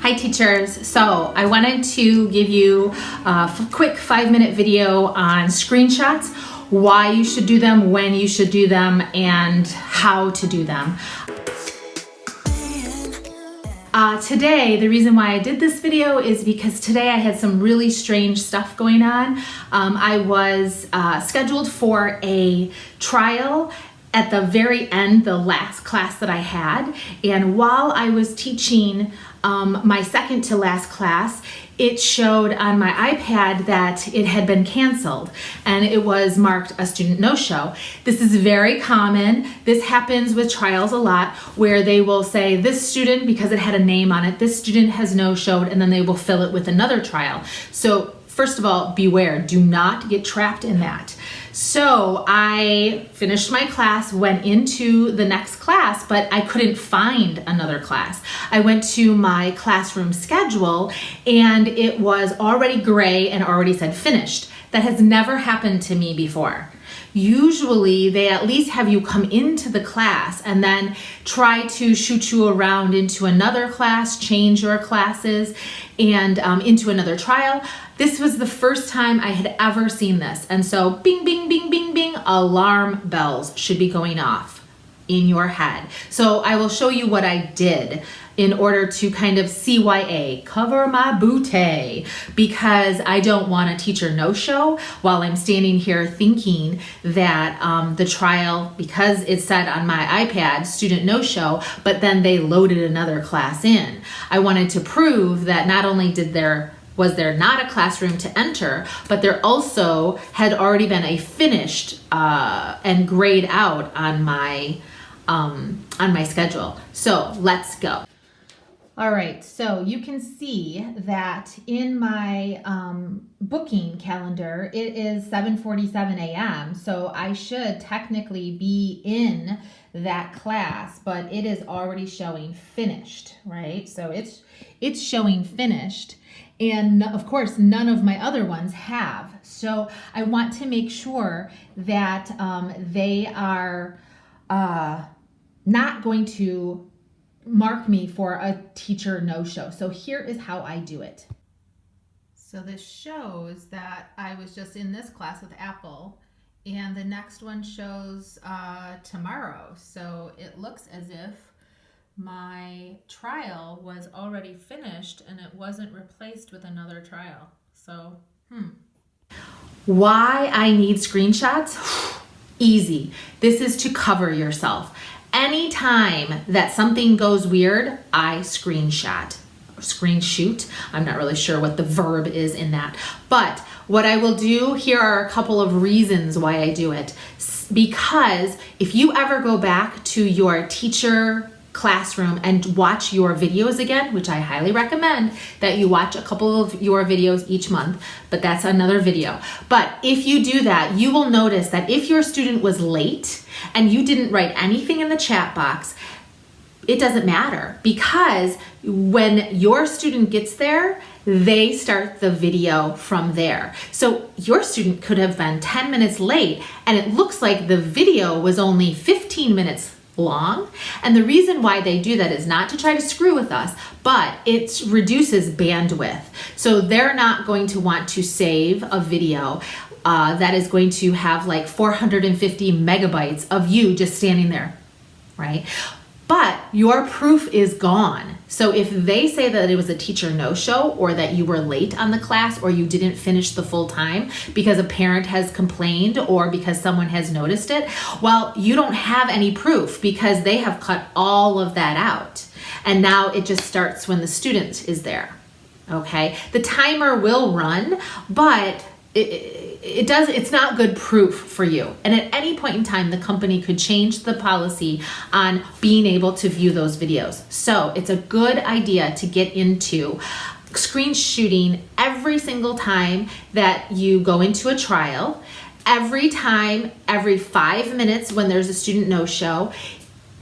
Hi teachers, so I wanted to give you a quick 5-minute video on screenshots, why you should do them, when you should do them, and how to do them. Today, the reason why I did this video is because today I had some really strange stuff going on. I was scheduled for a trial at the very end, the last class that I had, and while I was teaching my second to last class, it showed on my iPad that it had been canceled and it was marked a student no-show. This is very common. This happens with trials a lot where they will say this student, because it had a name on it, this student has no-showed, and then they will fill it with another trial. So first of all, beware, do not get trapped in that. So I finished my class, went into the next class, but I couldn't find another class. I went to my classroom schedule and it was already gray and already said finished. That has never happened to me before. Usually they at least have you come into the class and then try to shoot you around into another class, change your classes, and into another trial. This was the first time I had ever seen this. And so bing, bing, bing, bing, bing, alarm bells should be going off in your head. So I will show you what I did in order to kind of CYA, cover my booty, because I don't want a teacher no-show while I'm standing here thinking that the trial, because it said on my iPad, student no-show, but then they loaded another class in. I wanted to prove that not only was there not a classroom to enter, but there also had already been a finished and grayed out on my schedule. So let's go. All right, so you can see that in my booking calendar, it is 7:47 a.m. So I should technically be in that class, but it is already showing finished, right? So it's showing finished. And of course, none of my other ones have. So I want to make sure that they are not going to mark me for a teacher no-show. So here is how I do it. So this shows that I was just in this class with Apple, and the next one shows tomorrow. So it looks as if my trial was already finished and it wasn't replaced with another trial. So, Why I need screenshots? Easy. This is to cover yourself. Anytime that something goes weird, I screenshot. Screenshoot. I'm not really sure what the verb is in that. But what I will do, here are a couple of reasons why I do it. Because if you ever go back to your teacher classroom and watch your videos again, which I highly recommend that you watch a couple of your videos each month, but that's another video. But if you do that, you will notice that if your student was late and you didn't write anything in the chat box, it doesn't matter, because when your student gets there, they start the video from there. So your student could have been 10 minutes late and it looks like the video was only 15 minutes long. And the reason why they do that is not to try to screw with us, but it reduces bandwidth. So they're not going to want to save a video that is going to have like 450 megabytes of you just standing there, right? But your proof is gone. So if they say that it was a teacher no-show, or that you were late on the class, or you didn't finish the full time because a parent has complained or because someone has noticed it, well, you don't have any proof because they have cut all of that out. And now it just starts when the student is there, okay? The timer will run, but it's not good proof for you. And at any point in time, the company could change the policy on being able to view those videos. So it's a good idea to get into screenshooting every single time that you go into a trial, every 5 minutes when there's a student no-show.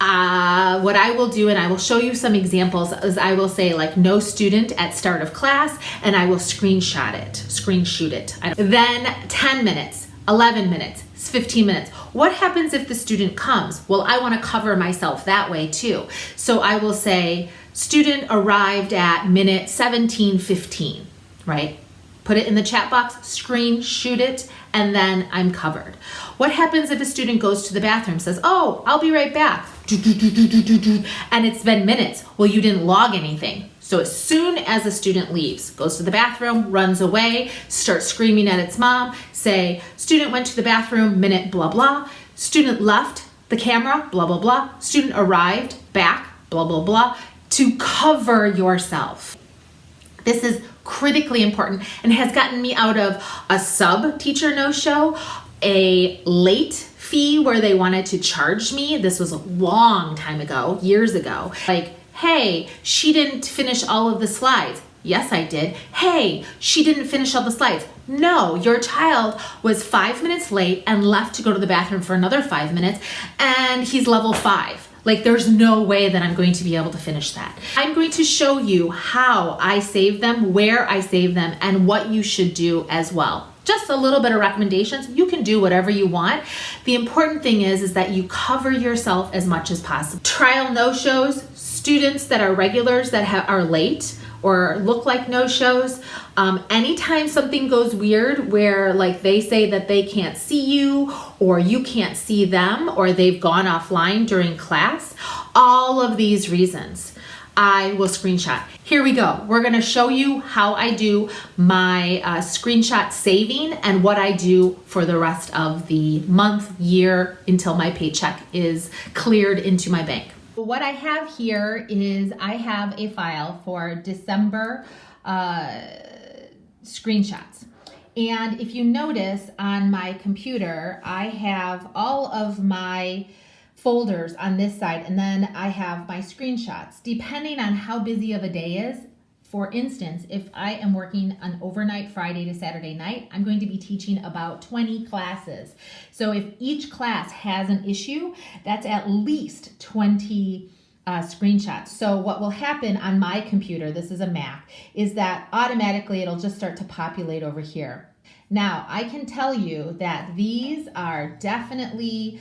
What I will do, and I will show you some examples, is I will say like no student at start of class, and I will screenshot it, screenshot it. Then 10 minutes, 11 minutes, 15 minutes. What happens if the student comes? Well, I want to cover myself that way too. So I will say student arrived at minute 17:15, right? Put it in the chat box, shoot it, and then I'm covered. What happens if a student goes to the bathroom, says, oh, I'll be right back, and it's been minutes? Well, you didn't log anything. So as soon as a student leaves, goes to the bathroom, runs away, starts screaming at its mom, say, student went to the bathroom, minute blah, blah, student left the camera, blah, blah, blah, student arrived, back, blah, blah, blah, to cover yourself. This is critically important and has gotten me out of a sub teacher no-show, a late fee where they wanted to charge me. This was a long time ago, years ago. Like, hey, she didn't finish all of the slides. Yes, I did. Hey, she didn't finish all the slides. No, your child was 5 minutes late and left to go to the bathroom for another 5 minutes, and he's level 5. Like, there's no way that I'm going to be able to finish that. I'm going to show you how I save them, where I save them, and what you should do as well. Just a little bit of recommendations. You can do whatever you want. The important thing is that you cover yourself as much as possible. Trial no-shows, students that are regulars that are late or look like no-shows. Anytime something goes weird where like they say that they can't see you or you can't see them or they've gone offline during class, all of these reasons I will screenshot. Here we go. We're gonna show you how I do my screenshot saving and what I do for the rest of the month, year, until my paycheck is cleared into my bank. What I have here is I have a file for December screenshots. And if you notice on my computer, I have all of my folders on this side, and then I have my screenshots. Depending on how busy of a day is, for instance, if I am working an overnight Friday to Saturday night, I'm going to be teaching about 20 classes. So if each class has an issue, that's at least 20 screenshots. So what will happen on my computer, this is a Mac, is that automatically it'll just start to populate over here. Now, I can tell you that these are definitely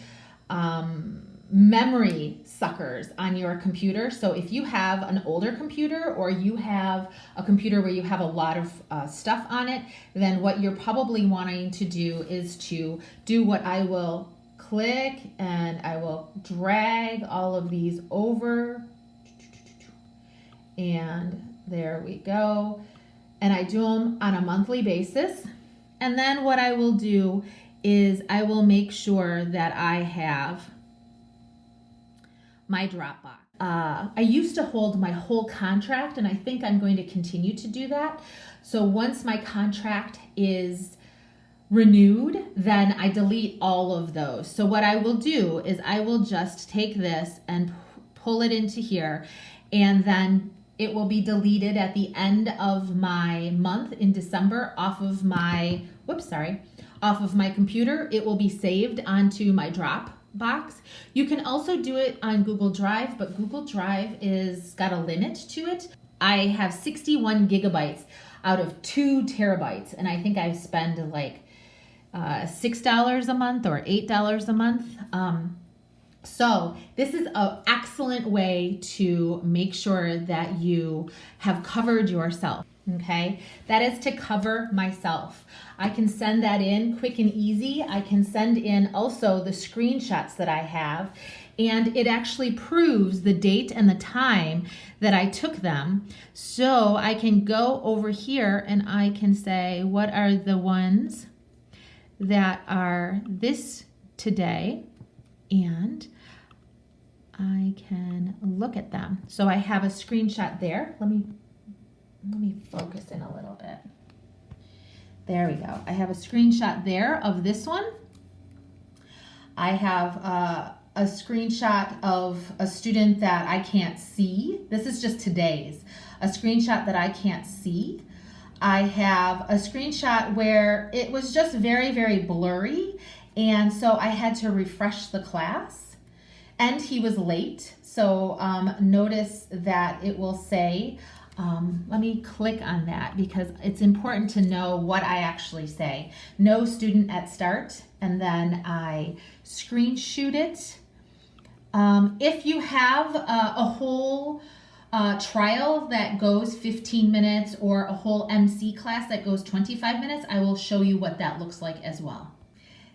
memory suckers on your computer. So if you have an older computer or you have a computer where you have a lot of stuff on it, then what you're probably wanting to do is to do what I will click and I will drag all of these over, and there we go. And I do them on a monthly basis. And then what I will do is I will make sure that I have my Dropbox. I used to hold my whole contract, and I think I'm going to continue to do that. So once my contract is renewed, then I delete all of those. So what I will do is I will just take this and pull it into here, and then it will be deleted at the end of my month in December off of my, off of my computer. It will be saved onto my Dropbox. You can also do it on Google Drive, but Google Drive is got a limit to it. I have 61 gigabytes out of 2 terabytes, and I think I spend like $6 a month or $8 a month. So this is an excellent way to make sure that you have covered yourself. Okay, that is to cover myself. I can send that in quick and easy. I can send in also the screenshots that I have, and it actually proves the date and the time that I took them. So I can go over here and I can say, what are the ones that are this today? And I can look at them. So I have a screenshot there. Let me focus in a little bit. There we go. I have a screenshot there of this one. I have a screenshot of a student that I can't see. This is just today's. A screenshot that I can't see. I have a screenshot where it was just very, very blurry, and so I had to refresh the class, and he was late. So notice that it will say, let me click on that because it's important to know what I actually say. No student at start, and then I screenshot it. If you have a whole trial that goes 15 minutes or a whole MC class that goes 25 minutes, I will show you what that looks like as well.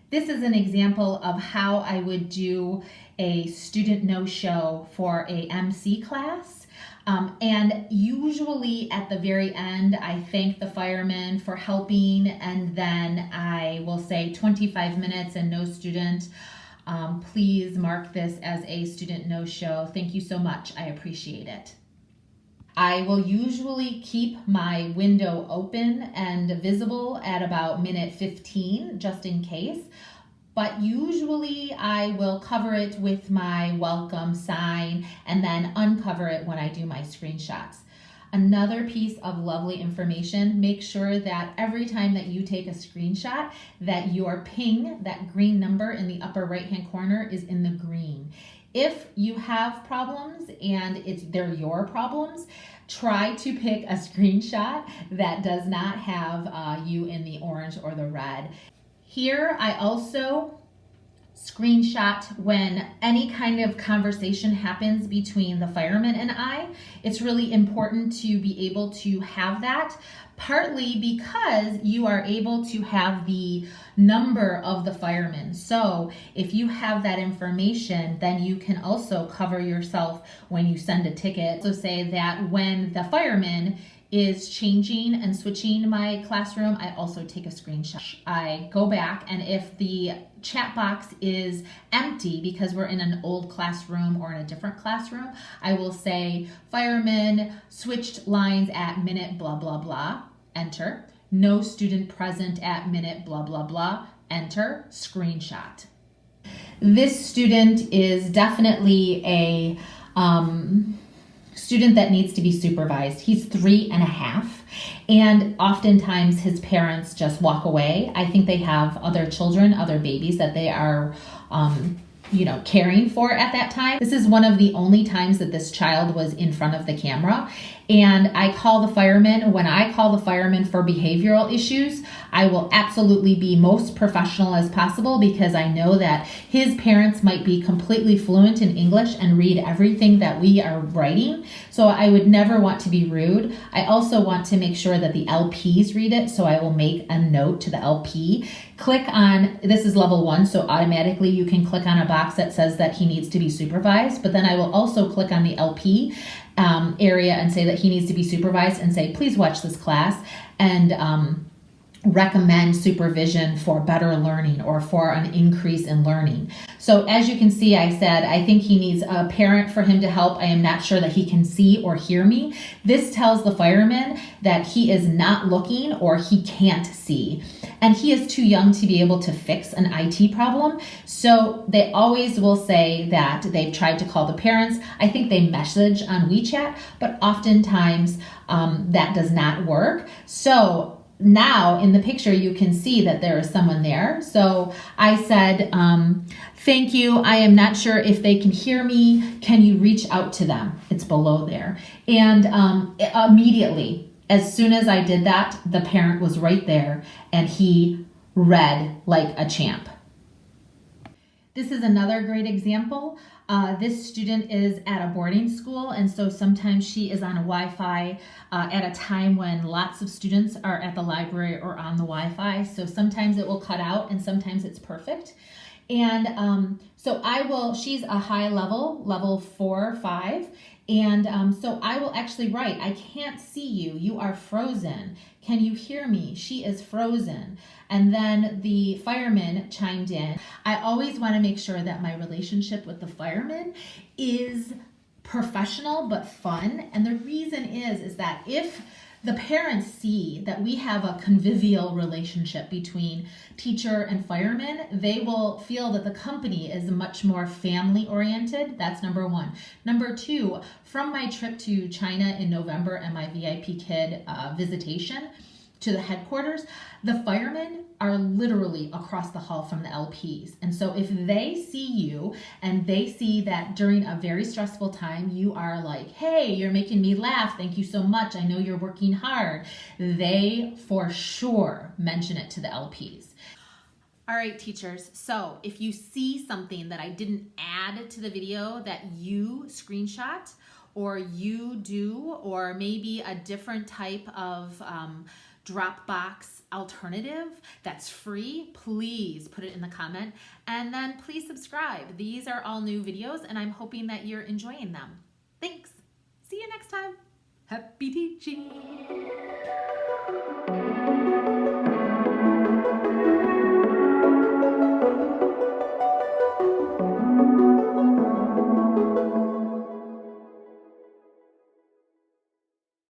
This is an example of how I would do a student no-show for a MC class. And usually at the very end, I thank the firemen for helping, and then I will say 25 minutes and no student. Please mark this as a student no-show. Thank you so much. I appreciate it. I will usually keep my window open and visible at about minute 15, just in case. But usually I will cover it with my welcome sign and then uncover it when I do my screenshots. Another piece of lovely information, make sure that every time that you take a screenshot, that your ping, that green number in the upper right-hand corner, is in the green. If you have problems and they're your problems, try to pick a screenshot that does not have you in the orange or the red. Here, I also screenshot when any kind of conversation happens between the fireman and I. It's really important to be able to have that, partly because you are able to have the number of the fireman. So if you have that information, then you can also cover yourself when you send a ticket. So say that when the fireman is changing and switching my classroom, I also take a screenshot. I go back, and if the chat box is empty because we're in an old classroom or in a different classroom, I will say fireman switched lines at minute blah blah blah, enter. No student present at minute blah blah blah, enter, screenshot. This student is definitely a student that needs to be supervised. He's 3.5, and oftentimes his parents just walk away. I think they have other children, other babies that they are caring for at that time. This is one of the only times that this child was in front of the camera. And I call the firemen. When I call the firemen for behavioral issues, I will absolutely be most professional as possible, because I know that his parents might be completely fluent in English and read everything that we are writing. So I would never want to be rude. I also want to make sure that the LPs read it. So I will make a note to the LP. Click on, this is level 1, so automatically you can click on a box that says that he needs to be supervised. But then I will also click on the LP area and say that he needs to be supervised, and say, please watch this class, and recommend supervision for better learning or for an increase in learning. So as you can see, I said, I think he needs a parent for him to help. I am not sure that he can see or hear me. This tells the fireman that he is not looking or he can't see. And he is too young to be able to fix an IT problem. So they always will say that they've tried to call the parents. I think they message on WeChat, but oftentimes that does not work. So now in the picture, you can see that there is someone there. So I said, thank you. I am not sure if they can hear me. Can you reach out to them? It's below there. And immediately, as soon as I did that, the parent was right there and he read like a champ. This is another great example. This student is at a boarding school, and so sometimes she is on a Wi-Fi at a time when lots of students are at the library or on the Wi-Fi. So sometimes it will cut out and sometimes it's perfect. And so she's a high level 4 or 5. And so I will actually write, I can't see you. You are frozen. Can you hear me? She is frozen. And then the fireman chimed in. I always want to make sure that my relationship with the fireman is professional but fun. And the reason is that if the parents see that we have a convivial relationship between teacher and fireman, they will feel that the company is much more family oriented. That's number 1. Number 2, from my trip to China in November and my VIPKID visitation to the headquarters, the firemen are literally across the hall from the LPs. And so if they see you and they see that during a very stressful time, you are like, hey, you're making me laugh. Thank you so much. I know you're working hard. They for sure mention it to the LPs. All right, teachers. So if you see something that I didn't add to the video that you screenshot, or you do, or maybe a different type of Dropbox alternative that's free, please put it in the comment, and then please subscribe. These are all new videos and I'm hoping that you're enjoying them. Thanks. See you next time. Happy teaching.